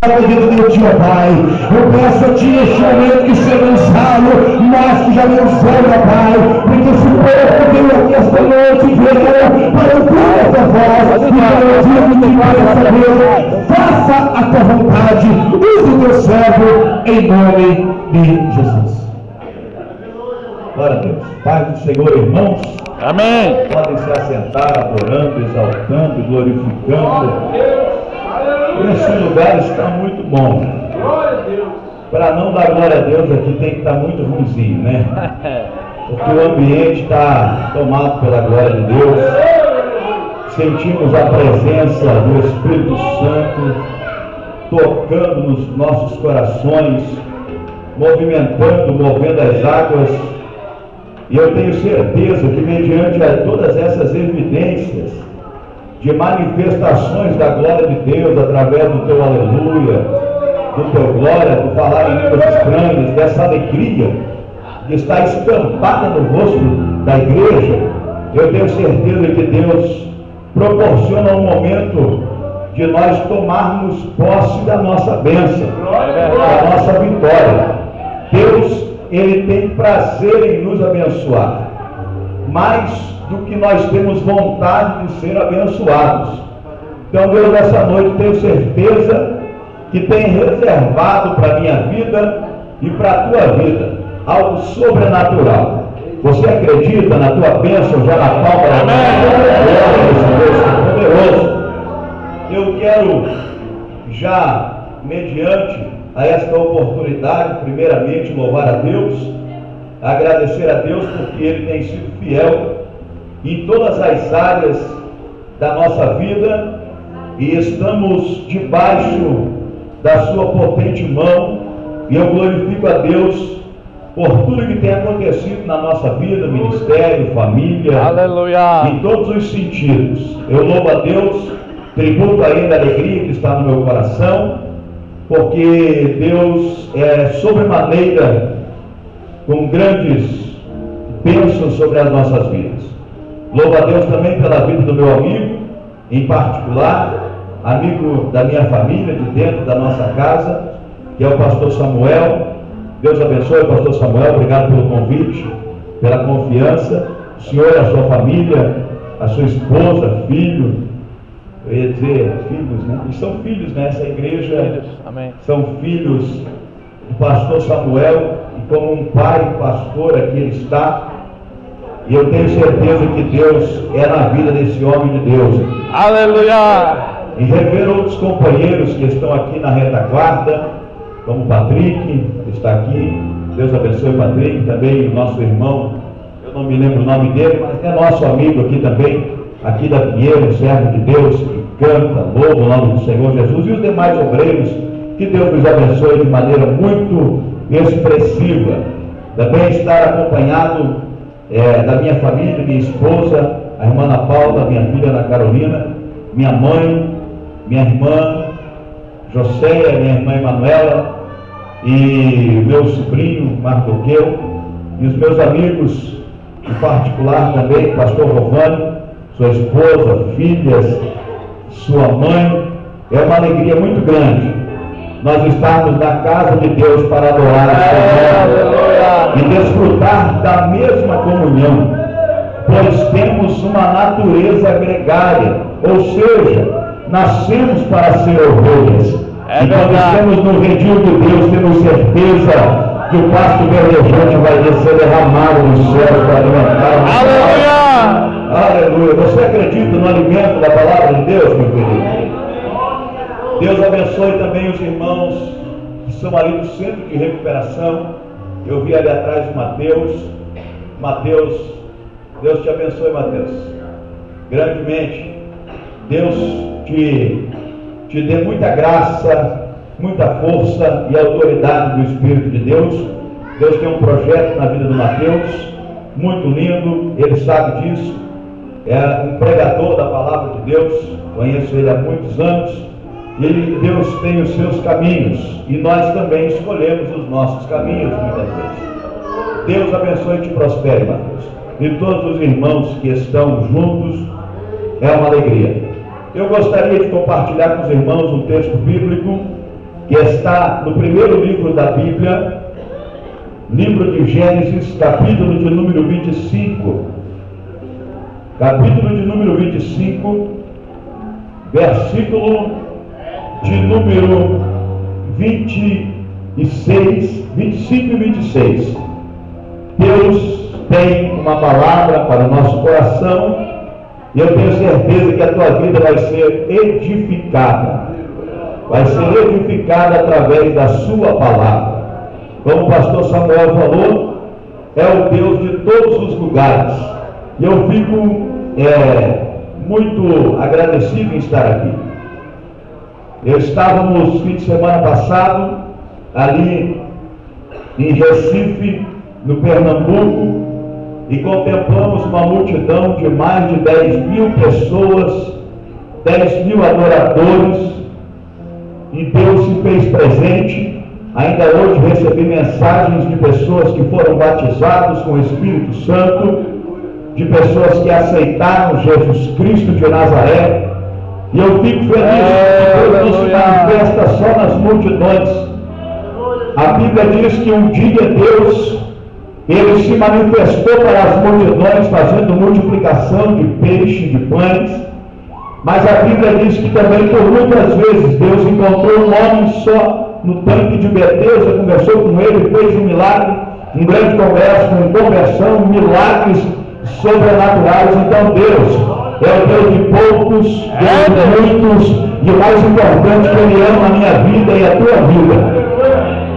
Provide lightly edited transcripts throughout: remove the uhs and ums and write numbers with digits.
vida do tio Pai. Eu peço a Ti neste momento que seja lançado, nós que já vemos fora, Pai, porque esse povo veio aqui esta noite veio para ouvir a Tua voz e para ouvir o que Tu queres saber. Faça a Tua vontade, use o Teu servo em nome de Jesus. Glória a Deus. Paz do Senhor, irmãos. Amém. Podem se assentar adorando, exaltando, glorificando. Esse lugar está muito bom. Para não dar glória a Deus aqui tem que estar muito ruimzinho, né? Porque o ambiente está tomado pela glória de Deus. Sentimos a presença do Espírito Santo tocando nos nossos corações, movendo as águas. E eu tenho certeza que mediante a todas essas evidências de manifestações da glória de Deus através do teu aleluia, do teu glória, do falar em línguas estranhas, dessa alegria que está estampada no rosto da igreja, eu tenho certeza que Deus proporciona um momento de nós tomarmos posse da nossa bênção, da nossa vitória. Deus, Ele tem prazer em nos abençoar, mais do que nós temos vontade de ser abençoados. Então Deus, nessa noite, tenho certeza que tem reservado para a minha vida e para a tua vida algo sobrenatural. Você acredita na tua bênção já na palma da mão? Deus é poderoso. Eu quero já, mediante a esta oportunidade, primeiramente louvar a Deus, agradecer a Deus porque Ele tem sido fiel em todas as áreas da nossa vida e estamos debaixo da sua potente mão, e eu glorifico a Deus por tudo que tem acontecido na nossa vida, ministério, família, aleluia, em todos os sentidos. Eu louvo a Deus, tributo ainda a alegria que está no meu coração, porque Deus é sobremaneira com grandes bênçãos sobre as nossas vidas. Louvo a Deus também pela vida do meu amigo, em particular, amigo da minha família, de dentro da nossa casa, que é o pastor Samuel. Deus abençoe, pastor Samuel, obrigado pelo convite, pela confiança. O senhor e a sua família, a sua esposa, filho, eu ia dizer filhos, né? E são filhos, né? Essa igreja amém, são filhos do pastor Samuel, e como um pai pastor aqui ele está. E eu tenho certeza que Deus é na vida desse homem de Deus. Aleluia! E rever outros companheiros que estão aqui na retaguarda, como o Patrick, que está aqui. Deus abençoe o Patrick, também o nosso irmão, eu não me lembro o nome dele, mas é nosso amigo aqui também, aqui da Pinheiro, servo de Deus, que canta, louva o nome do Senhor Jesus, e os demais obreiros, que Deus nos abençoe de maneira muito expressiva. Também estar acompanhado da minha família, minha esposa, a irmã Ana Paula, minha filha Ana Carolina, minha mãe, minha irmã Joséia, minha irmã Emanuela, e meu sobrinho Mardoqueu, e os meus amigos, em particular também, pastor Rovani, sua esposa, filhas, sua mãe. É uma alegria muito grande nós estarmos na casa de Deus para adorar o Senhor e desfrutar da mesma comunhão, pois temos uma natureza gregária, ou seja, nascemos para ser ovelhas. E quando estamos no redil de Deus, temos certeza que o pasto verdejante vai ser derramado nos céus para alimentar. Aleluia! Aleluia! Você acredita no alimento da palavra de Deus, meu querido? Deus abençoe também os irmãos que são ali do centro de recuperação. Eu vi ali atrás o Mateus. Deus te abençoe, Mateus, grandemente. Deus te dê muita graça, muita força e autoridade do Espírito de Deus. Deus tem um projeto na vida do Mateus muito lindo, ele sabe disso. É um pregador da palavra de Deus, conheço ele há muitos anos. Deus tem os seus caminhos e nós também escolhemos os nossos caminhos muitas vezes. Deus abençoe e te prospere, Mateus, e todos os irmãos que estão juntos. É uma alegria. Eu gostaria de compartilhar com os irmãos um texto bíblico que está no primeiro livro da Bíblia, livro de Gênesis, capítulo de número 25. Capítulo de número 25, versículo de número 25 e 26. Deus tem uma palavra para o nosso coração e eu tenho certeza que a tua vida vai ser edificada. Vai ser edificada através da sua palavra. Como o pastor Samuel falou, é o Deus de todos os lugares. E eu fico muito agradecido em estar aqui. Estávamos fim de semana passado ali em Recife, no Pernambuco, e contemplamos uma multidão de mais de 10 mil pessoas, 10 mil adoradores, e Deus se fez presente. Ainda hoje recebi mensagens de pessoas que foram batizados com o Espírito Santo, de pessoas que aceitaram Jesus Cristo de Nazaré, e eu fico feliz que Deus não se manifesta só nas multidões. A Bíblia diz que um dia Deus, Ele se manifestou para as multidões, fazendo multiplicação de peixe, de pães, mas a Bíblia diz que também por muitas vezes Deus encontrou um homem só no tanque de Betesda, conversou com ele, fez um milagre, um grande conversão, milagres sobrenaturais. Então Deus é o Deus de poucos, Deus de muitos, e o mais importante, que Ele ama a minha vida e a tua vida.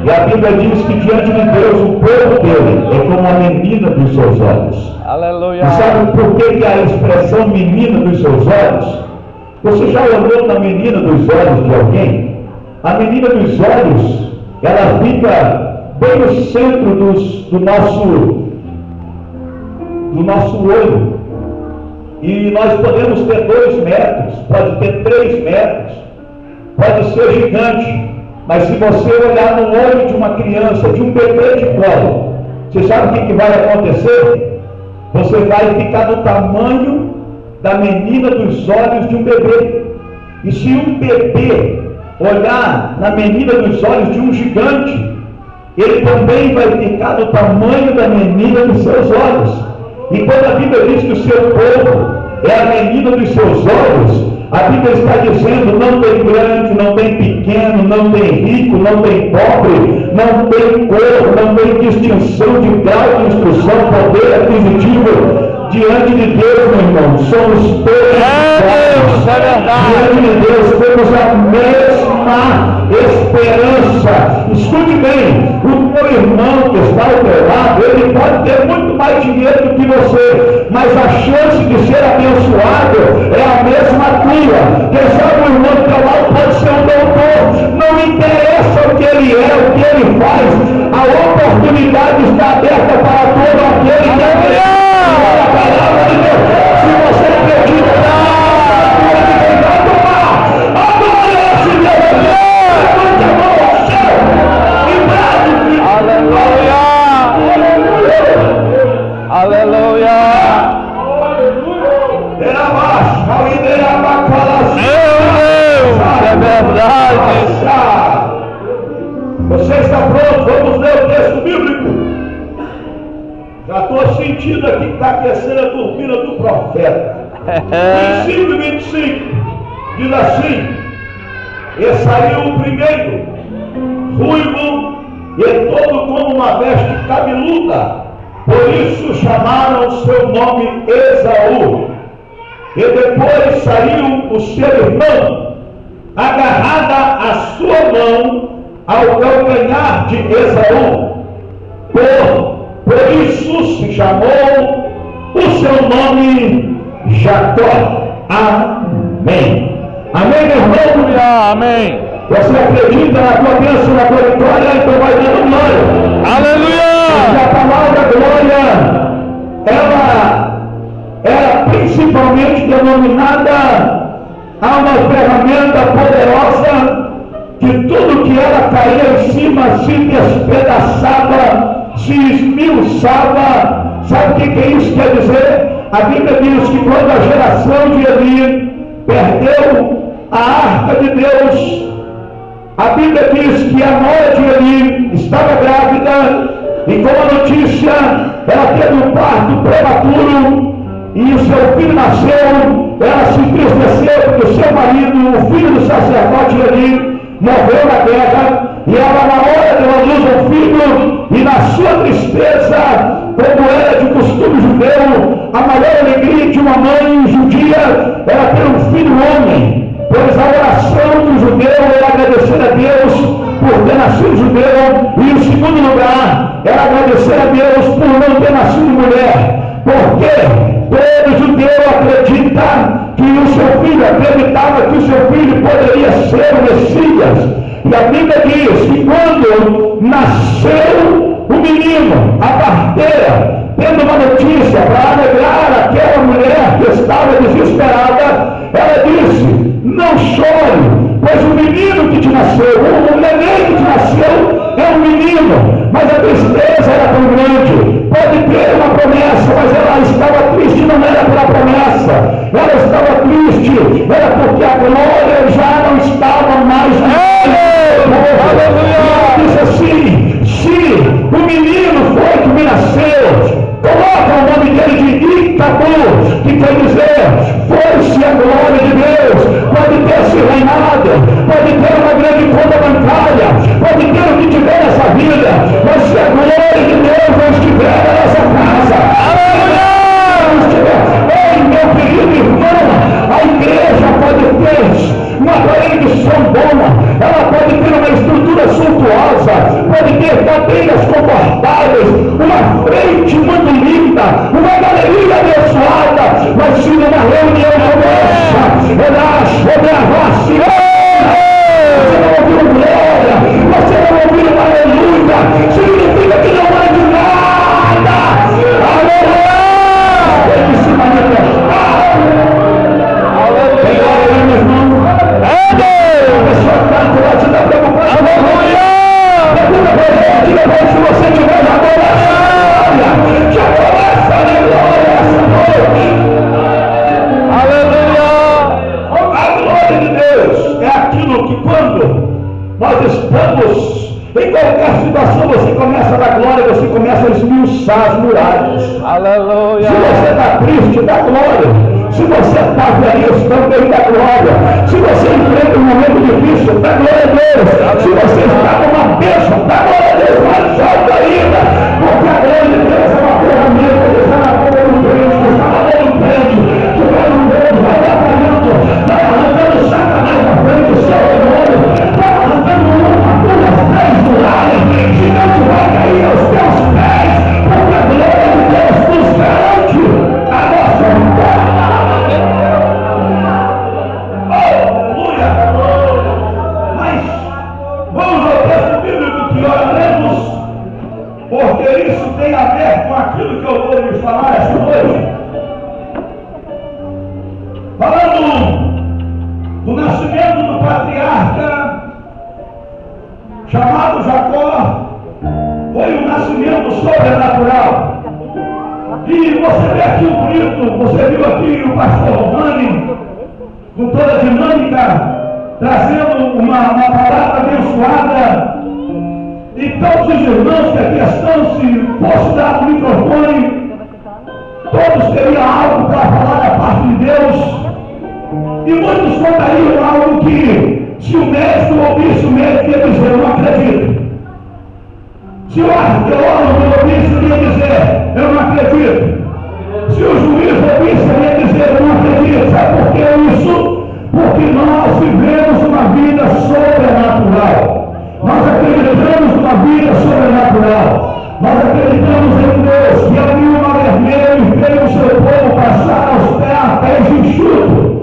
E a Bíblia diz que diante de Deus o povo dele é como a menina dos seus olhos. Aleluia. E sabe por que a expressão menina dos seus olhos? Você já olhou na menina dos olhos de alguém? A menina dos olhos, ela fica bem no centro do nosso olho. E nós podemos ter 2 metros, pode ter 3 metros, pode ser gigante, mas se você olhar no olho de uma criança, de um bebê de colo, você sabe o que vai acontecer? Você vai ficar do tamanho da menina dos olhos de um bebê. E se um bebê olhar na menina dos olhos de um gigante, ele também vai ficar do tamanho da menina dos seus olhos. E quando a Bíblia diz que o seu povo é a menina dos seus olhos, a Bíblia está dizendo: não tem grande, não tem pequeno, não tem rico, não tem pobre, não tem cor, não tem distinção de grau de instrução, poder aquisitivo. Diante de Deus, meu irmão, somos todos iguais. Diante de Deus temos a mesma esperança. Escute bem, o teu irmão que está ao teu lado, ele pode ter muito mais dinheiro do que você, mas a chance de ser abençoado é a mesma tua. Quem sabe o irmão do teu lado pode ser um doutor, não interessa o que ele é, o que ele faz, a oportunidade está aberta para todo aquele que acredita. A palavra de Deus, se você acredita, vai tomar. Adore esse Deus, levante a mão ao céu e brade. Aleluia! Aleluia! Meu Deus, é verdade. Você está pronto? Vamos ler o texto bíblico. Já estou sentindo aqui que está aquecendo a turbina do profeta. 25 e 25 diz assim: e saiu o primeiro, ruivo e todo como uma veste cabeluda, por isso chamaram seu nome Esaú. E depois saiu o seu irmão, agarrada a sua mão ao calcanhar de Esaú. Por isso se chamou o seu nome Jacó. Amém. Amém, meu irmão? Amém. Você acredita na tua bênção, na tua vitória? Então vai dando glória. Aleluia. Porque a palavra glória, ela era principalmente denominada a uma ferramenta poderosa que tudo que ela caía em cima se despedaçava, se esmiuçava. Sabe o que isso quer dizer? A Bíblia diz que quando a geração de Eli perdeu a arca de Deus, A Bíblia diz que a nora de Eli estava grávida e com a notícia ela teve um parto prematuro e o seu filho nasceu. Ela se entristeceu porque o seu marido, o filho do sacerdote Eli, morreu na guerra e ela na hora deu à luz ao filho e na sua tristeza, como era de costume judeu, a maior alegria de uma mãe judia era ter um filho homem, pois a oração do judeu era agradecer a Deus por ter nascido judeu, e em segundo lugar era agradecer a Deus por não ter nascido mulher, porque todo judeu acredita que o seu filho, acreditava que o seu filho poderia ser o Messias. E a Bíblia diz que quando nasceu o menino, a parteira, tendo uma notícia para alegrar aquela mulher que estava desesperada, ela disse: não chore, pois o menino que te nasceu, o neném que te nasceu é um menino. Mas a tristeza era tão grande. Pode ter uma promessa, mas ela estava triste, não era pela promessa, ela estava triste, era porque a glória já não estava mais ela disse assim: se o menino foi que me nasceu, coloca o nome dele de Icabod, que quer dizer, foi-se a glória de Deus. Pode ter se reinado, pode ter uma grande conta bancária, pode ter o que tiver nessa vida, mas se a glória de Deus não estiver nessa casa, não estiver, ei, meu querido irmão, a igreja pode ter uma aparelho de som bom, ela pode ter uma estrutura suntuosa, pode ter cadeiras confortáveis, uma frente muito linda, uma galeria abençoada, mas se numa reunião começa, você não ouviu glória, você não ouviu aleluia, significa que não há de nada. Aleluia! Tem que se manifestar. Aleluia! Tem glória, meu irmão. A pessoa está do lado, você está preocupado. Aleluia! Pergunta para ele, diga para ele, se você tiver já começa, já começa a glória essa noite. Aleluia! A glória de Deus é aquilo que quando nós estamos em qualquer situação, você começa a dar glória, você começa a esmiuçar as muralhas. Aleluia! Se você está triste, dá glória. Se você está feliz, também dá glória. Se você enfrenta um momento difícil, dá glória a Deus. Se você está numa bênção, dá glória a Deus. Mais alto ainda, porque a glória de Deus é uma ferramenta que está na boca do crente, que está na boca do crente, que vai no dedo, vai batalhando, vai arrancando Satanás da frente do seu demônio, vai arrancando uma, duas, três muralhas, gigante vai cair aos teus pés, porque a glória de Deus nos garante a nossa vitória. Porque isso tem a ver com aquilo que eu vou lhe falar esta noite. Falando do nascimento do patriarca chamado Jacó, foi um nascimento sobrenatural. E você vê aqui o bonito, você viu aqui o pastor Romani, com toda a dinâmica, trazendo uma palavra abençoada. E todos os irmãos que aqui estão, se fosse dar o microfone, todos teriam algo para falar da parte de Deus. E muitos contariam algo que, se o médico ouvisse, o médico ia dizer: eu não acredito. Se o arqueólogo ouvisse, ele ia dizer: eu não acredito. Se o juiz ouvisse, ele ia dizer: eu não acredito. Sabe por que isso? Porque nós vivemos uma vida sobrenatural. Nós acreditamos numa vida sobrenatural. Nós acreditamos em Deus que abriu o mar vermelho e fez o seu povo passar aos pés enxutos.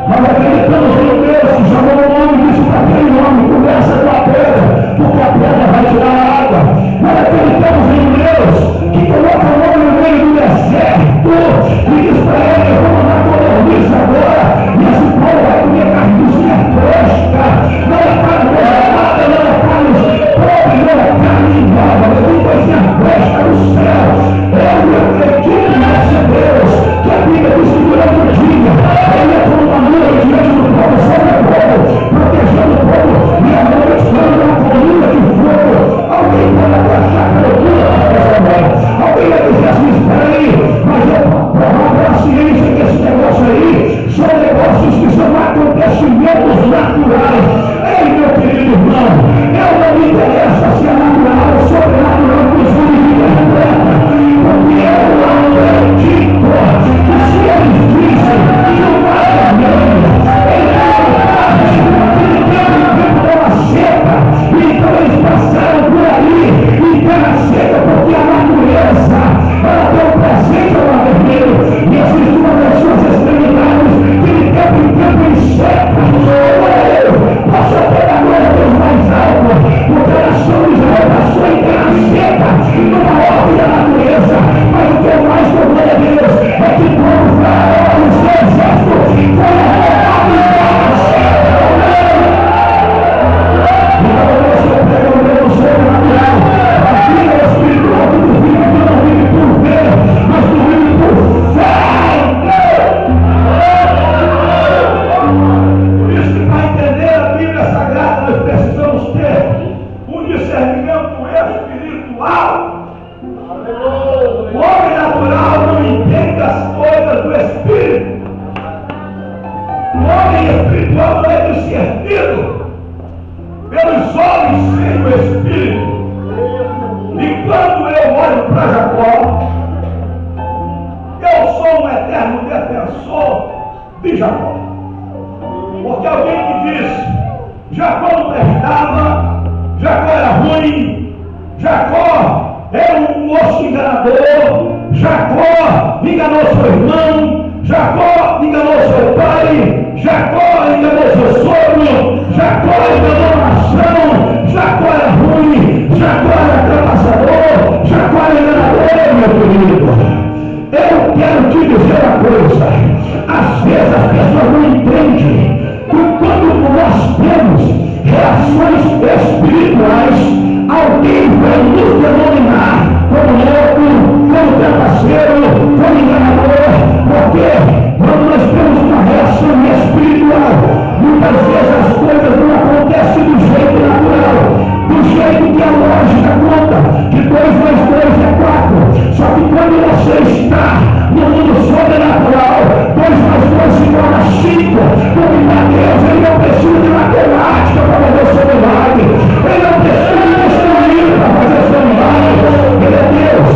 Nós acreditamos em Deus que chamou o nome e disse para aquele homem: conversa com a pedra, porque a pedra vai tirar a água. Nós acreditamos em Deus que coloca o homem no meio do deserto e diz para ele: eu vou mandar codorniz agora, e esse povo vai comer carnezinha fresca. Não é para espiritual. O homem natural não entende as coisas do Espírito. O homem espiritual não é discernido pelos olhos sem o Espírito. E quando eu olho para Jacó, eu sou um eterno defensor de Jacó. Porque alguém que diz, Jacó não prestava, Jacó era ruim, Jacó era um moço enganador, Jacó enganou seu irmão, Jacó enganou seu pai, Jacó enganou seu sogro, Jacó enganou a nação, Jacó era ruim, Jacó era trapaceador, Jacó era enganador, meu querido. Eu quero te dizer uma coisa, às vezes as pessoas não entendem que quando nós temos reações espirituais, alguém vai nos denominar como louco, como trapaceiro, como enganador, porque quando nós temos uma reação espiritual, muitas vezes as coisas não acontecem do jeito natural, do jeito que a lógica conta, que 2 mais 2 é 4, só que quando você está no mundo sobrenatural, 2 mais 2 se torna 5, porque para Deus ele não precisa de matemática para fazer o seu milagre, ele não precisa de instrumento para fazer o seu milagre, ele é Deus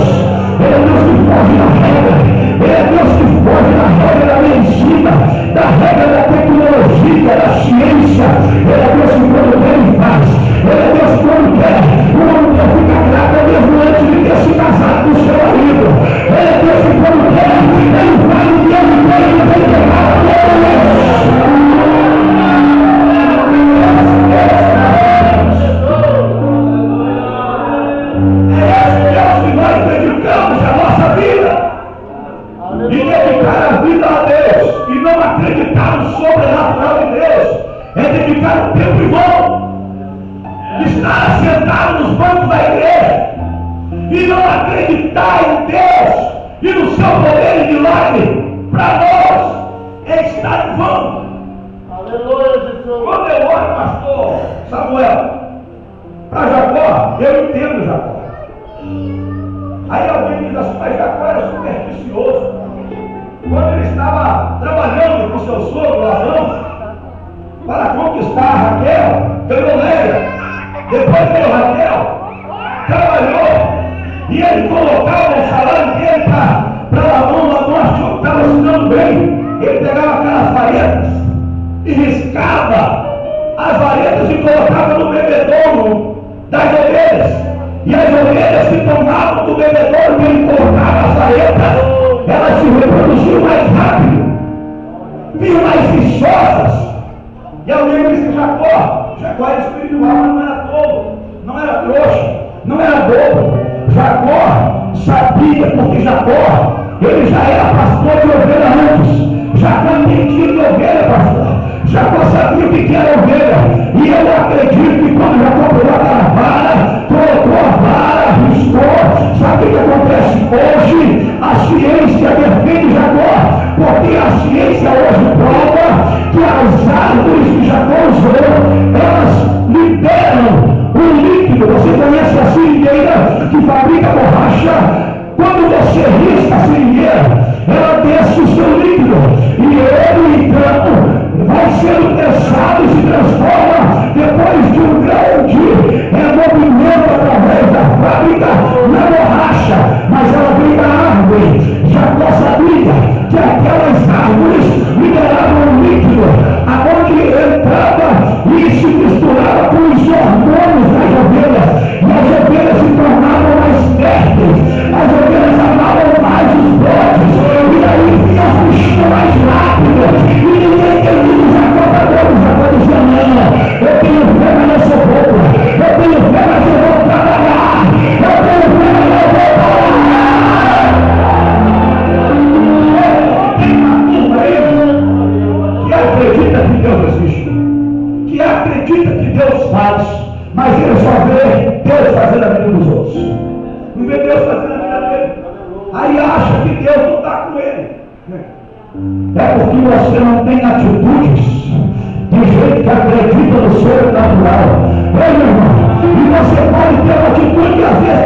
que foge da regra, ele é Deus que foge da regra da medicina, da regra da tecnologia, da ciência, ele é Deus que quando quer ele faz, ele é Deus que quando quer, o homem fica grávida mesmo antes de ter se casado com o seu marido, ele é Deus que quando quer, ele faz o que ele quer e não tem pecado a Deus. E dedicar a vida a Deus e não acreditar no sobrenatural de Deus é dedicar o tempo irmão, estar sentado nos bancos da igreja e não acreditar em Deus e no seu poder e milagre para nós é estar em vão. Aleluia, Jesus. Quando eu olho, pastor Samuel, para Jacó, eu entendo Jacó. Aí alguém diz assim, mas Jacó era supersticioso. Quando ele estava trabalhando com seu sogro Labão para conquistar Raquel, ganhou Léia, depois veio Raquel, trabalhou e ele colocava o salário dele para Labão. Labão achou que estava se dando bem. Ele pegava aquelas varetas e riscava as varetas e colocava no bebedouro das ovelhas. E as ovelhas se tomavam do bebedouro que ele colocava as varetas, elas se reproduziam mais rápido, vinham mais viçosas. E alguém disse: Jacó era espiritual, mas não era tolo, não era trouxa, não era bobo. Jacó sabia, porque Jacó, ele já era pastor de ovelha antes. Jacó entendia de ovelha, pastor. Jacó sabia o que era ovelha. E eu acredito que quando Jacó pegou aquela vara, colocou a vara, riscou. Sabe o que acontece hoje? A ciência defende Jacó, porque a ciência hoje prova que as árvores que Jacó usou, elas liberam o líquido. Você conhece a seringueira que fabrica borracha? Quando você risca a seringueira, ela desce o seu líquido, e ele então vai sendo prensado e se transforma depois de um grande movimento através da fábrica na borracha, mas ela vem da árvore. Jacó sabia que aquelas árvores liberavam um líquido aonde entrava e se misturava com os hormônios das ovelhas, e as ovelhas se tornavam mais férteis, as ovelhas amavam mais os bodes, e daí vinha a fuxica mais rápido, e ninguém queria Jacó para Deus. Jacó dizia: não, eu tenho fé, mas não sou bobo, eu tenho fé, mas eu vou trabalhar, eu tenho fé, mas eu vou trabalhar. Que acredita que Deus existe, que acredita que Deus faz, mas ele só vê Deus fazendo a vida dos outros, não vê Deus fazendo a vida dele. Aí acha que Deus não está com ele. É porque você não tem atitudes de jeito que acredita no sobrenatural. Ei, meu irmão, e você pode ter uma atitude que às vezes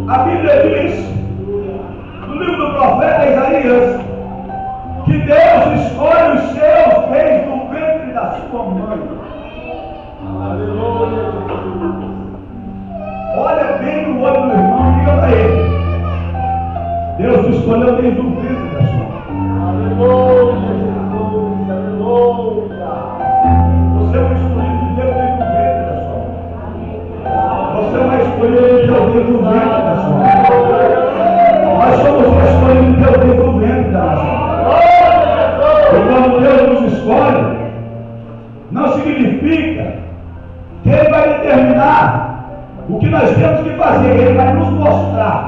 A Bíblia diz, no livro do profeta Isaías, que Deus escolhe os seus desde o ventre da sua mãe. Aleluia. Olha bem no olho do irmão e diga para ele: Deus te escolheu desde o ventre da sua mãe. Aleluia, Jesus, aleluia. Você é um escolhido de Deus desde o ventre da sua mãe. Você é uma escolhida de Deus desde o ventre da sua mãe. Nós somos escolhidos de Deus desde o ventre da nossa mãe. E quando Deus nos escolhe, não significa que Ele vai determinar o que nós temos que fazer. Ele vai nos mostrar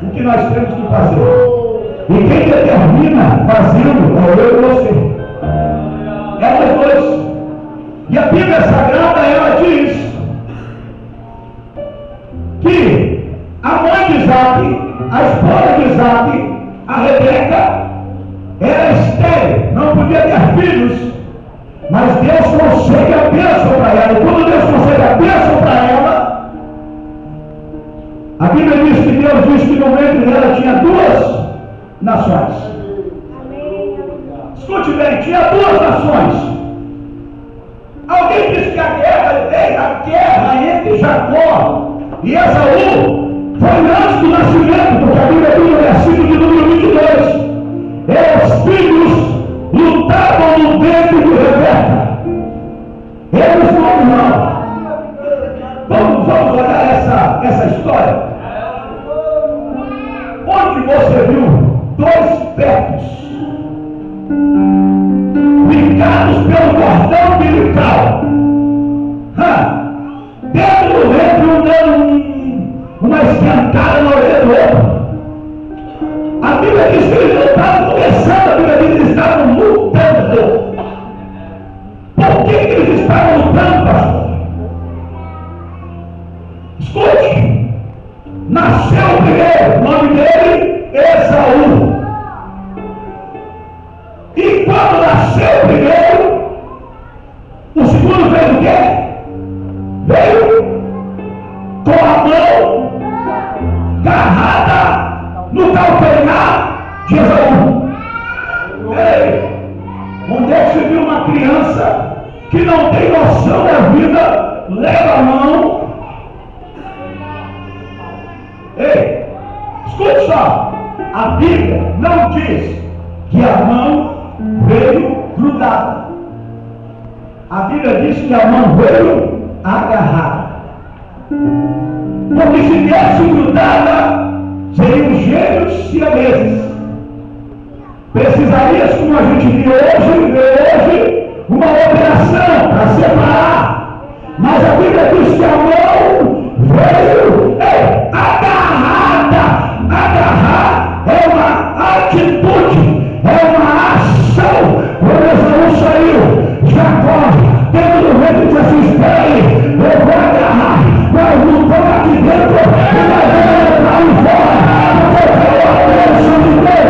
o que nós temos que fazer. E quem determina fazendo é eu e você. É nós dois. E a Bíblia Sagrada, ela diz que a mãe de Isaac, a esposa de Isaac, a Rebeca, era estéril, não podia ter filhos, mas Deus concede a bênção para ela. E quando Deus concede a bênção para ela, a Bíblia diz que Deus disse que no ventre dela tinha duas nações. Escute bem, tinha duas nações. Alguém disse que a guerra entre Jacó e Esaú foi antes do nascimento, porque a Bíblia diz no versículo de número 22. Os filhos lutavam no ventre de Rebeca. Eles não. Vamos olhar essa história. Onde você viu dois fetos picados pelo cordão umbilical, dentro do ventre, um dando uma esquentada na orelha do outro. A Bíblia diz que eles não estavam começando, a Bíblia diz que eles estavam lutando. Por que eles estavam lutando, pastor? Escute, nasceu o primeiro, o nome dele é Esaú. E quando nasceu o primeiro, o segundo veio o quê? Veio com a mão agarrada no calcanhar de Esaú. Ei, onde é que você viu uma criança que não tem noção da vida, leva a mão? Ei, escute só, a Bíblia não diz que a mão veio grudada. A Bíblia diz que a mão veio agarrada. Porque se viesse grudada, seriam gêmeos siameses. Precisaria, como a gente vê hoje, uma operação para separar. Mas a Bíblia diz que a mão veio agarrada. Agarrar é uma atitude, é uma ação. Quando Esaú saiu, Jacó, dentro do ventre, disse assim: espera aí, eu vou agarrar, mas não estou aqui dentro, e vai ver para aí fora, porque eu tenho a bênção de Deus.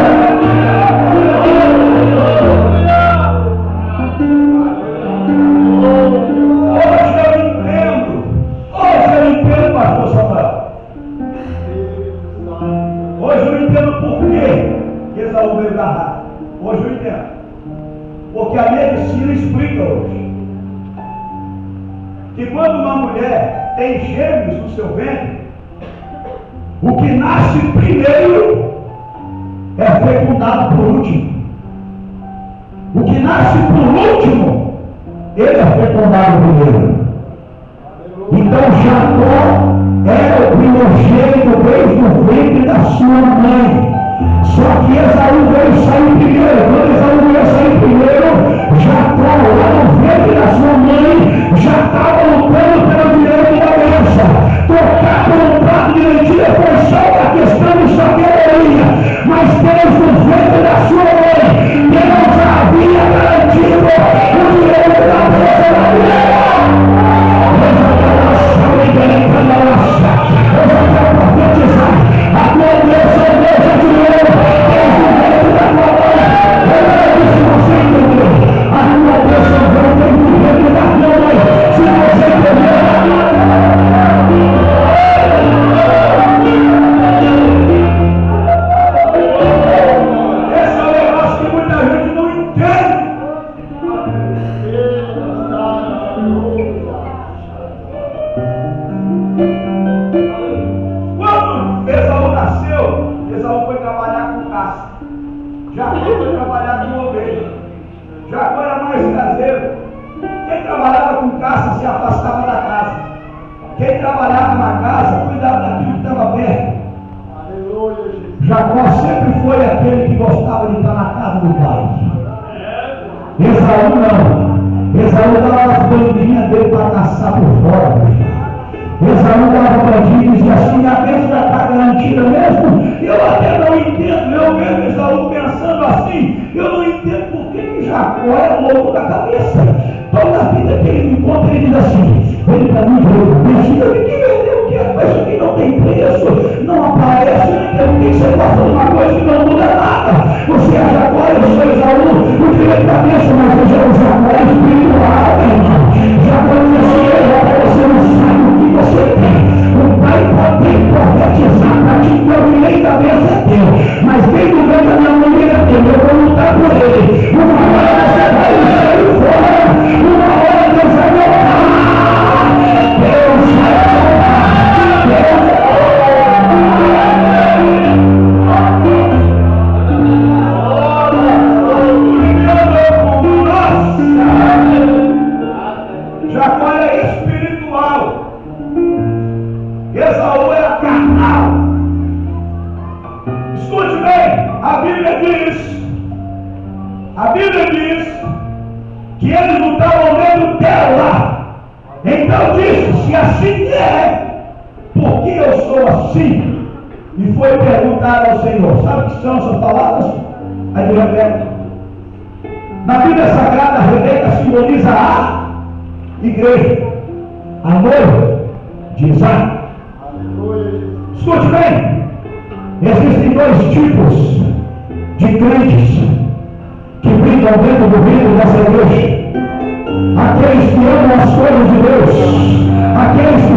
Hoje eu entendo, pastor Samuel. Hoje eu entendo por que Esaú veio agarrar. Hoje eu entendo. Porque a medicina explica hoje que quando uma mulher tem gêmeos no seu ventre, o que nasce primeiro é fecundado por último. O que nasce por último, ele é fecundado primeiro. Então Jacó era o primogênito desde o ventre da sua mãe. Só que Esaú veio sair primeiro. Quando Esaú veio sair primeiro, Jacó, lá no ventre da sua mãe, já estava lutando pelo direito da bênção. Tocar por um prato de lentilha foi só uma questão de sabedoria. Mas desde o ventre da sua mãe, Deus já havia garantido o direito da bênção da mulher. Eu já quero profetizar. A tua bênção é bênção de Deus. Desde o ventre da tua mãe. Se você entendeu, a tua bênção vem desde o ventre da tua mãe. Se você entendeu, Quem trabalhava na casa, cuidava daquilo que estava perto. Jacó sempre foi aquele que gostava de estar na casa do pai. Esaú não. Esaú dava as bandinhas dele para caçar por fora. Esaú dava bandinha e dizia assim: a bênção já está garantida mesmo. Eu até não entendo, eu mesmo, Esaú, pensando assim, eu não entendo por que Jacó é louco da cabeça. Toda a vida que ele me encontra, ele diz assim: ele para mim veio para mim, eu que vendeu o que é coisa que não tem preço, não aparece, eu não entendo por que você gosta de uma coisa que não muda nada. Você é Jacó, eu sou Esaú, o direito da bênção, mas você é o Jacó espiritual, meu irmão. Jacó diz assim: você não sabe o que você tem. O pai pode profetizar para ti que o direito da bênção é teu, mas quem não vem da minha mulher é teu, eu vou lutar por ele. Uma hora você vai sair fora. Uma hora Deus vai voltar. Deus vai voltar. Deus Jacó era espiritual. Esaú era carnal. Escute bem, a Bíblia diz que eles não estavam vendo dela. Então disse: se assim é, por que eu sou assim? E foi perguntar ao Senhor. Sabe o que são essas palavras? Aí ele repete. Na Bíblia Sagrada, a Rebeca simboliza a igreja, a noiva de Isaac. Escute bem, existem dois tipos de crentes que brincam dentro do vidro dessa igreja: aqueles que amam as coisas de Deus, aqueles que